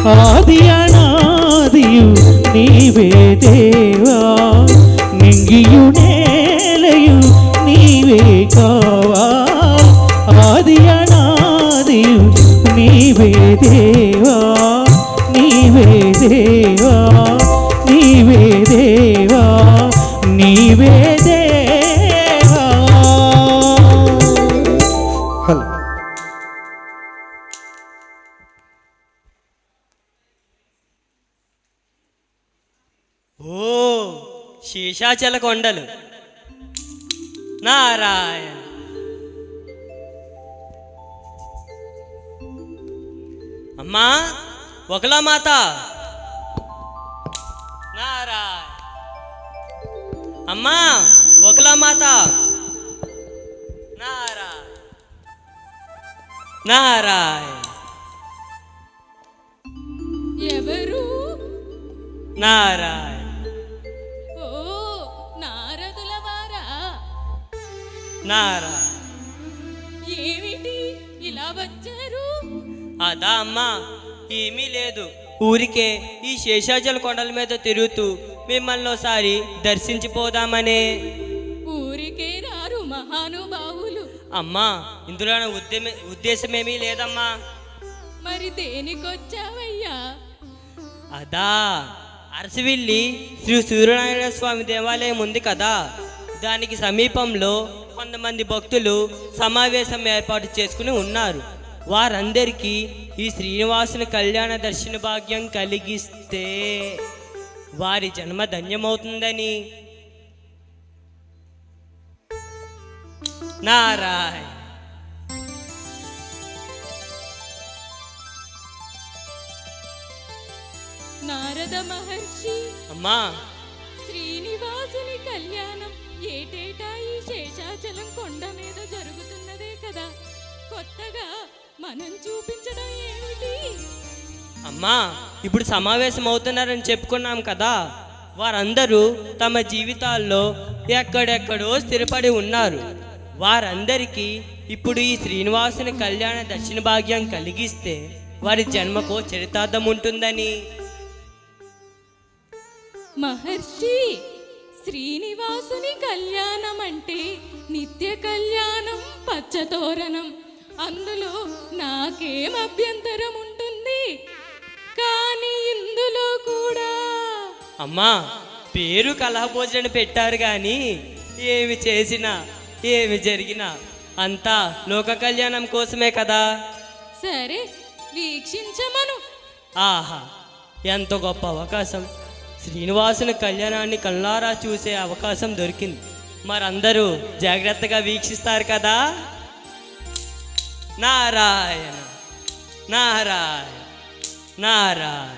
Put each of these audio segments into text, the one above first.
ఆది అనాదియు నీవే దేవా, నింగియు నేలయు నీవే కావా. ఆది అనాదియు నీవే దేవా, నీవే దేవా, నీవే దేవా, నీవే దేవా. హలో. ఓ శేషాచల కొండలు నారాయణ. అమ్మా ఒకలా మాత నారాయణ. అమ్మా ఒకలా మాత నారాయణ నారాయణ. ఎవరు? నారాయణ. ఓ నారదుల వారా? నారాయణ. ఏమిటి ఇలా వచ్చారు? అదా అమ్మా, ఏమీ లేదు, ఊరికే ఈ శేషాచల కొండల మీద తిరుగుతూ మిమ్మల్ని ఒకసారి దర్శించిపోదామనే. ఊరికే రారు మహానుభావులు. అమ్మా ఇందులో ఉద్దేశమేమీ లేదమ్మా. మరి దేనికొచ్చావయ్యా? అదా అరసవిల్లి శ్రీ సూర్యనారాయణ స్వామి దేవాలయం ఉంది కదా, దానికి సమీపంలో కొంతమంది భక్తులు సమావేశం ఏర్పాటు చేసుకుని ఉన్నారు. వారందరికీ ఈ శ్రీనివాసుని కళ్యాణ దర్శన భాగ్యం కలిగిస్తే వారి జన్మ ధన్యమవుతుందని. నారాయణ. నారద మహర్షి, అమ్మా శ్రీనివాసుని కళ్యాణం ఏటేటా ఈ శేషాచలం కొండ మీద జరుగుతున్నదే కదా, కొత్తగా మనం చూపించడం ఏమిటి? అమ్మా ఇప్పుడు సమావేశం అవుతున్నారని చెప్పుకున్నాం కదా, వారందరూ తమ జీవితాల్లో ఎక్కడెక్కడో స్థిరపడి ఉన్నారు. వారందరికీ ఇప్పుడు ఈ శ్రీనివాసుని కళ్యాణ దర్శన భాగ్యం కలిగిస్తే వారి జన్మకు చరితార్థం ఉంటుందని. మహర్షి, శ్రీనివాసుని కళ్యాణం అంటే నిత్య కళ్యాణం, పచ్చతోరణం, అందులో నాకేం అభ్యంతరం ఉంటుంది? కానీ ఇందులో కూడా అమ్మా పేరు కలహభోజన పెట్టారు కానీ ఏమి చేసినా ఏమి జరిగినా అంతా లోక కళ్యాణం కోసమే కదా. సరే, వీక్షించమను. ఆహా ఎంత గొప్ప అవకాశం! శ్రీనివాసుని కళ్యాణాన్ని కళ్ళారా చూసే అవకాశం దొరికింది. మరందరూ జాగ్రత్తగా వీక్షిస్తారు కదా. నారాయణ నారాయణ నారాయణ.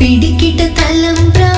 పిడికిట తలంబ్రా